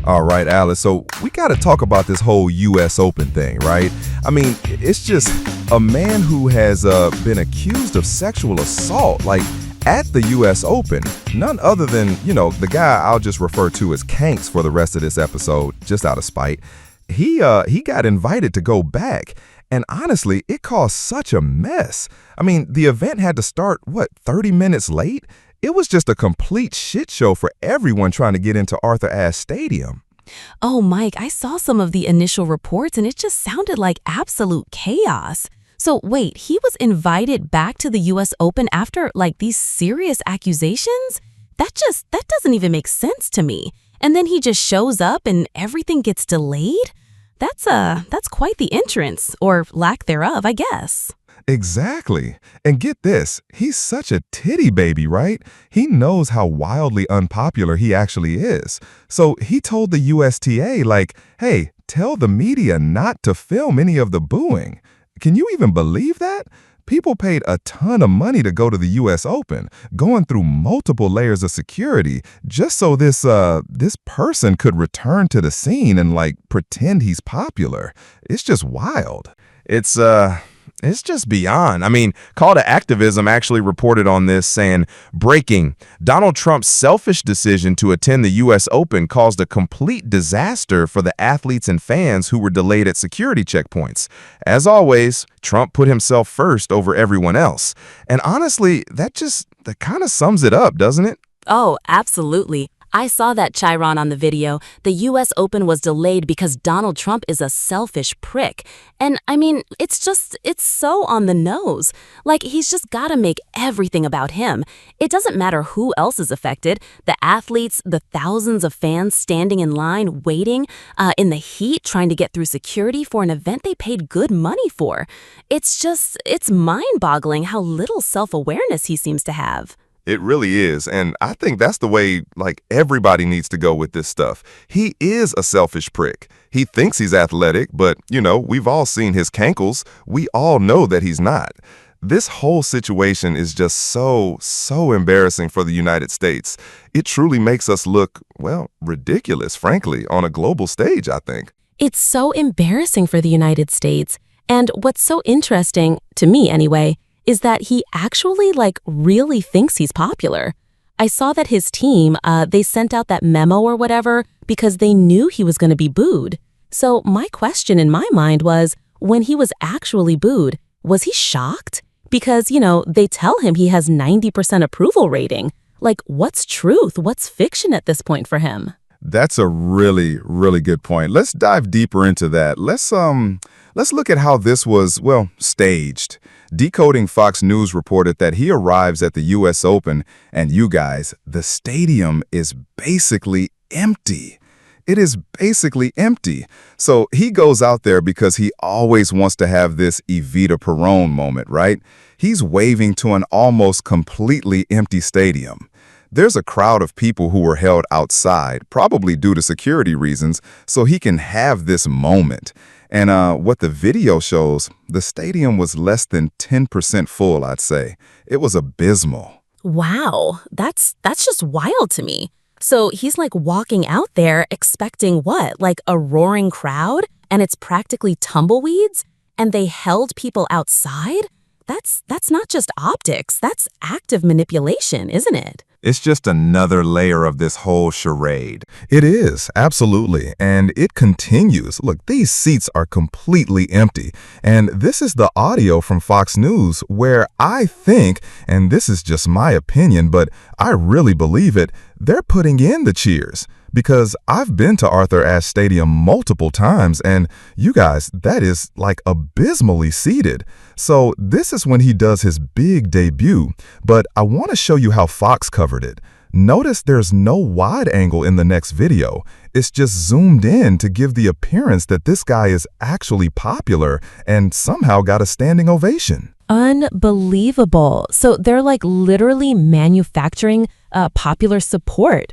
All right, Alice. So we got to talk about this whole U.S. Open thing, right? I mean, it's just a man who has been accused of sexual assault, like at the U.S. Open. None other than, the guy I'll just refer to as Kanks for the rest of this episode, just out of spite. He got invited to go back. And honestly, it caused such a mess. I mean, the event had to start, 30 minutes late? It was just a complete shit show for everyone trying to get into Arthur Ashe Stadium. Oh, Mike, I saw some of the initial reports and it just sounded like absolute chaos. So wait, he was invited back to the U.S. Open after these serious accusations? That doesn't even make sense to me. And then he just shows up and everything gets delayed? That's quite the entrance, or lack thereof, I guess. Exactly. And get this, he's such a titty baby, right? He knows how wildly unpopular he actually is. So he told the USTA, hey, tell the media not to film any of the booing. Can you even believe that? People paid a ton of money to go to the U.S. Open, going through multiple layers of security just so this person could return to the scene and pretend he's popular. It's just wild. It's just beyond. I mean, Call to Activism actually reported on this saying, breaking, Donald Trump's selfish decision to attend the U.S. Open caused a complete disaster for the athletes and fans who were delayed at security checkpoints. As always, Trump put himself first over everyone else. And honestly, that kind of sums it up, doesn't it? Oh, absolutely. I saw that, Chiron, on the video. The U.S. Open was delayed because Donald Trump is a selfish prick. And I mean, it's so on the nose. He's just got to make everything about him. It doesn't matter who else is affected. The athletes, the thousands of fans standing in line, waiting, in the heat, trying to get through security for an event they paid good money for. It's mind-boggling how little self-awareness he seems to have. It really is, and I think that's the way, everybody needs to go with this stuff. He is a selfish prick. He thinks he's athletic, but, we've all seen his cankles. We all know that he's not. This whole situation is just so embarrassing for the United States. It truly makes us look, ridiculous, frankly, on a global stage, I think. It's so embarrassing for the United States. And what's so interesting, to me anyway, is that he actually really thinks he's popular. I saw that his team, they sent out that memo or whatever because they knew he was going to be booed. So my question in my mind was, when he was actually booed, was he shocked? Because, they tell him he has 90% approval rating. What's truth? What's fiction at this point for him? That's a really, really good point. Let's dive deeper into that. Let's look at how this was, staged. Decoding Fox News reported that he arrives at the U.S. Open, and you guys, the stadium is basically empty. It is basically empty. So he goes out there because he always wants to have this Evita Peron moment, right? He's waving to an almost completely empty stadium. There's a crowd of people who were held outside, probably due to security reasons, so he can have this moment. And what the video shows, the stadium was less than 10% full, I'd say. It was abysmal. Wow, that's just wild to me. So he's walking out there expecting what? A roaring crowd? And it's practically tumbleweeds? And they held people outside? That's not just optics, that's active manipulation, isn't it? It's just another layer of this whole charade. It is, absolutely, and it continues. Look, these seats are completely empty, and this is the audio from Fox News where I think, and this is just my opinion, but I really believe it, they're putting in the cheers. Because I've been to Arthur Ashe Stadium multiple times, and you guys, that is abysmally seated. So this is when he does his big debut, but I want to show you how Fox covered it. Notice there's no wide angle in the next video. It's just zoomed in to give the appearance that this guy is actually popular and somehow got a standing ovation. Unbelievable. So they're literally manufacturing popular support.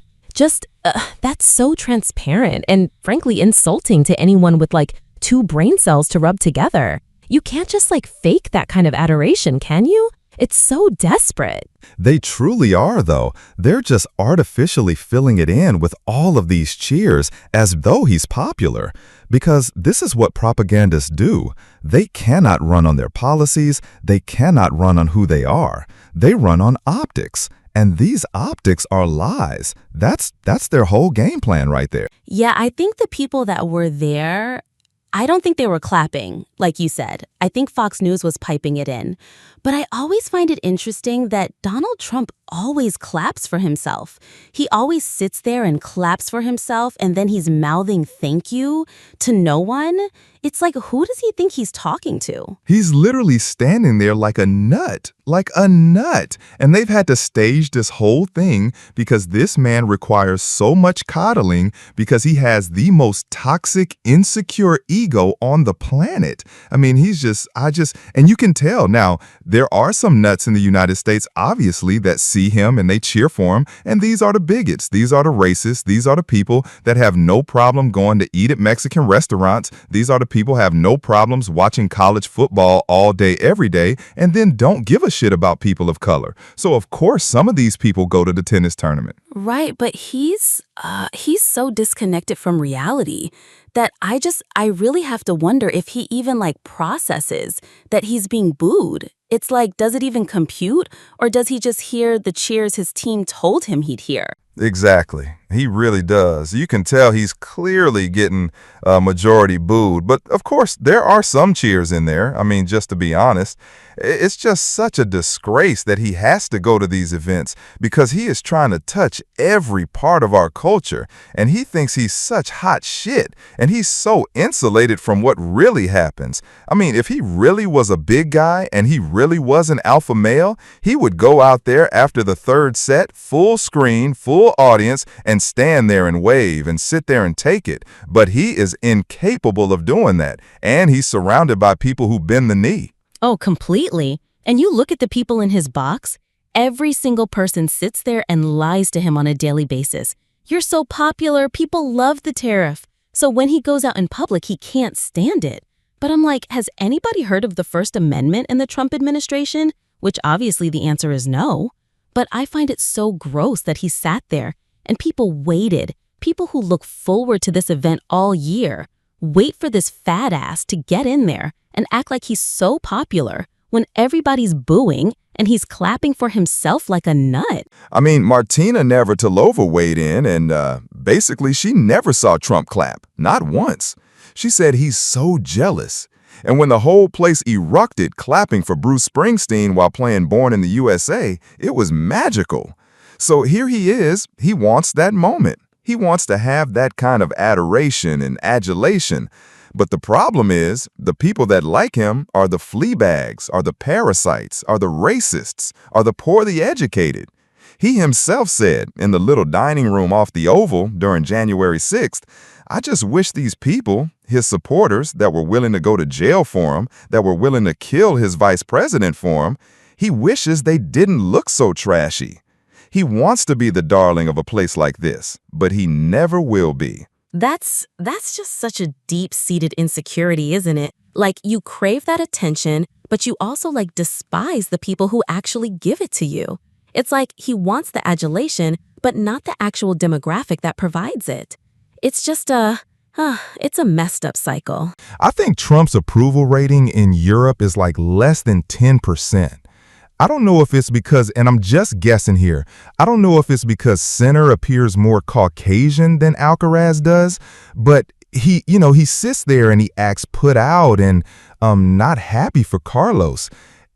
That's so transparent and frankly insulting to anyone with two brain cells to rub together. You can't just fake that kind of adoration, can you? It's so desperate. They truly are, though. They're just artificially filling it in with all of these cheers as though he's popular. Because this is what propagandists do. They cannot run on their policies. They cannot run on who they are. They run on optics. And these optics are lies. That's their whole game plan right there. Yeah, I think the people that were there, I don't think they were clapping, like you said. I think Fox News was piping it in. But I always find it interesting that Donald Trump always claps for himself. He always sits there and claps for himself, and then he's mouthing thank you to no one. It's like, who does he think he's talking to? He's literally standing there like a nut. And they've had to stage this whole thing because this man requires so much coddling because he has the most toxic, insecure ego on the planet. I mean, and you can tell now, there are some nuts in the United States, obviously, that see him and they cheer for him. And these are the bigots. These are the racists. These are the people that have no problem going to eat at Mexican restaurants. These are the people have no problems watching college football all day, every day, and then don't give a shit about people of color. So, of course, some of these people go to the tennis tournament. Right, but he's so disconnected from reality that I really have to wonder if he even processes that he's being booed. It's like, does it even compute, or does he just hear the cheers his team told him he'd hear? Exactly. He really does. You can tell he's clearly getting majority booed. But of course, there are some cheers in there. I mean, just to be honest, it's just such a disgrace that he has to go to these events because he is trying to touch every part of our culture. And he thinks he's such hot shit. And he's so insulated from what really happens. I mean, if he really was a big guy and he really was an alpha male, he would go out there after the third set, full screen, full audience, and stand there and wave and sit there and take it. But he is incapable of doing that. And he's surrounded by people who bend the knee. Oh, completely. And you look at the people in his box, every single person sits there and lies to him on a daily basis. You're so popular, people love the tariff. So when he goes out in public, he can't stand it. But I'm like, has anybody heard of the First Amendment in the Trump administration? Which obviously the answer is no. But I find it so gross that he sat there and people waited. People who look forward to this event all year wait for this fat ass to get in there and act like he's so popular when everybody's booing and he's clapping for himself like a nut. I mean, Martina Navratilova weighed in and basically she never saw Trump clap, not once. She said he's so jealous. And when the whole place erupted clapping for Bruce Springsteen while playing Born in the USA, it was magical. So here he is, he wants that moment. He wants to have that kind of adoration and adulation. But the problem is, the people that like him are the flea bags, are the parasites, are the racists, are the poorly educated. He himself said in the little dining room off the Oval during January 6th, I just wish these people, his supporters that were willing to go to jail for him, that were willing to kill his vice president for him, he wishes they didn't look so trashy. He wants to be the darling of a place like this, but he never will be. That's just such a deep-seated insecurity, isn't it? Like, you crave that attention, but you also despise the people who actually give it to you. It's like he wants the adulation, but not the actual demographic that provides it. It's just it's a messed up cycle. I think Trump's approval rating in Europe is less than 10%. I don't know if it's because, and I'm just guessing here, I don't know if it's because Center appears more Caucasian than Alcaraz does, but he sits there and he acts put out and not happy for Carlos.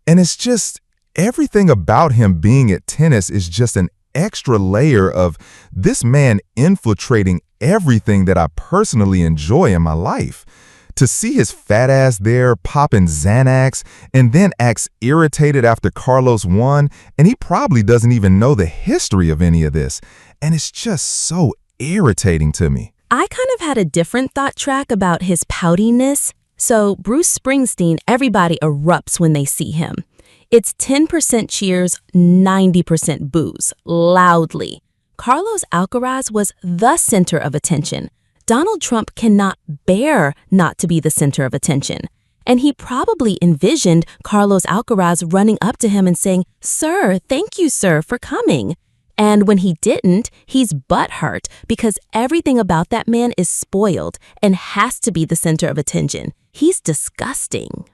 And it's just everything about him being at tennis is just an extra layer of this man infiltrating everything that I personally enjoy in my life. To see his fat ass there popping Xanax and then acts irritated after Carlos won, and he probably doesn't even know the history of any of this. And it's just so irritating to me. I kind of had a different thought track about his poutiness. So Bruce Springsteen, everybody erupts when they see him. It's 10% cheers, 90% boos, loudly. Carlos Alcaraz was the center of attention. Donald Trump cannot bear not to be the center of attention. And he probably envisioned Carlos Alcaraz running up to him and saying, "Sir, thank you, sir, for coming." And when he didn't, he's butthurt because everything about that man is spoiled and has to be the center of attention. He's disgusting.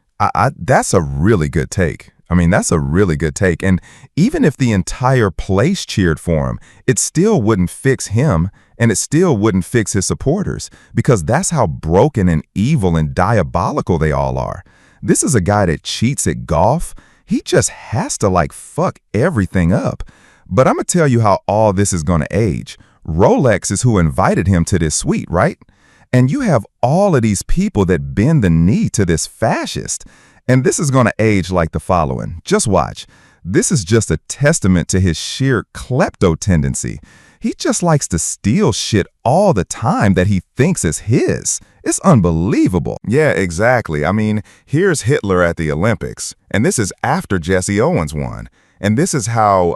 That's a really good take. I mean, that's a really good take. And even if the entire place cheered for him, it still wouldn't fix him, and it still wouldn't fix his supporters, because that's how broken and evil and diabolical they all are. This is a guy that cheats at golf. He just has to fuck everything up. But I'm going to tell you how all this is going to age. Rolex is who invited him to this suite, right? And you have all of these people that bend the knee to this fascist. And this is going to age like the following. Just watch. This is just a testament to his sheer klepto tendency. He just likes to steal shit all the time that he thinks is his. It's unbelievable. Yeah, exactly. I mean, here's Hitler at the Olympics, and this is after Jesse Owens won. And this is how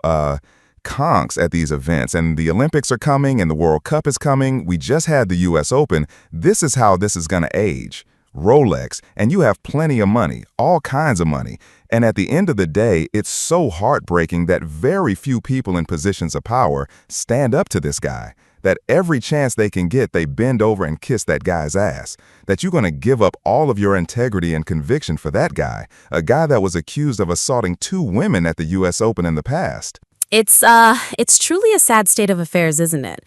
conks at these events, and the Olympics are coming and the World Cup is coming. We just had the US Open. This is how this is going to age. Rolex, and you have plenty of money, all kinds of money. And at the end of the day, it's so heartbreaking that very few people in positions of power stand up to this guy, that every chance they can get, they bend over and kiss that guy's ass, that you're going to give up all of your integrity and conviction for that guy, a guy that was accused of assaulting 2 women at the US Open in the past. It's truly a sad state of affairs, isn't it?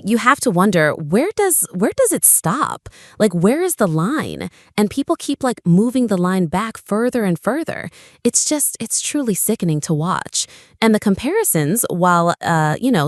You have to wonder, where does it stop? Where is the line? And people keep moving the line back further and further. It's truly sickening to watch. And the comparisons, while,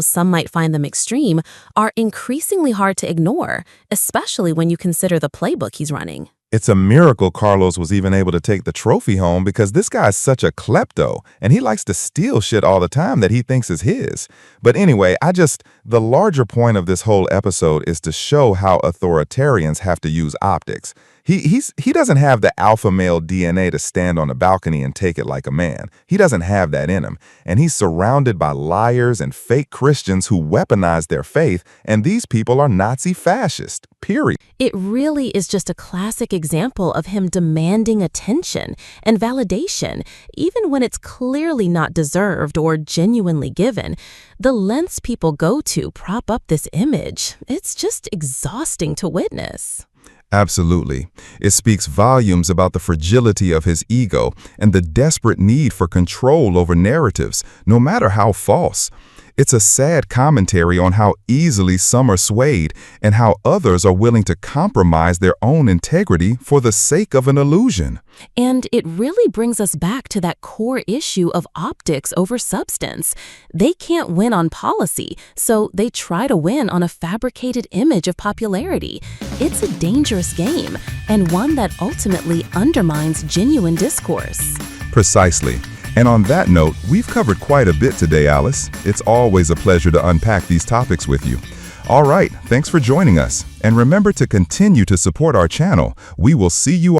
some might find them extreme, are increasingly hard to ignore, especially when you consider the playbook he's running. It's a miracle Carlos was even able to take the trophy home, because this guy's such a klepto and he likes to steal shit all the time that he thinks is his. But anyway, the larger point of this whole episode is to show how authoritarians have to use optics. He doesn't have the alpha male DNA to stand on a balcony and take it like a man. He doesn't have that in him. And he's surrounded by liars and fake Christians who weaponize their faith, and these people are Nazi fascists, period. It really is just a classic example of him demanding attention and validation, even when it's clearly not deserved or genuinely given. The lengths people go to prop up this image, it's just exhausting to witness. Absolutely. It speaks volumes about the fragility of his ego and the desperate need for control over narratives, no matter how false. It's a sad commentary on how easily some are swayed and how others are willing to compromise their own integrity for the sake of an illusion. And it really brings us back to that core issue of optics over substance. They can't win on policy, so they try to win on a fabricated image of popularity. It's a dangerous game, and one that ultimately undermines genuine discourse. Precisely. And on that note, we've covered quite a bit today, Alice. It's always a pleasure to unpack these topics with you. All right, thanks for joining us. And remember to continue to support our channel. We will see you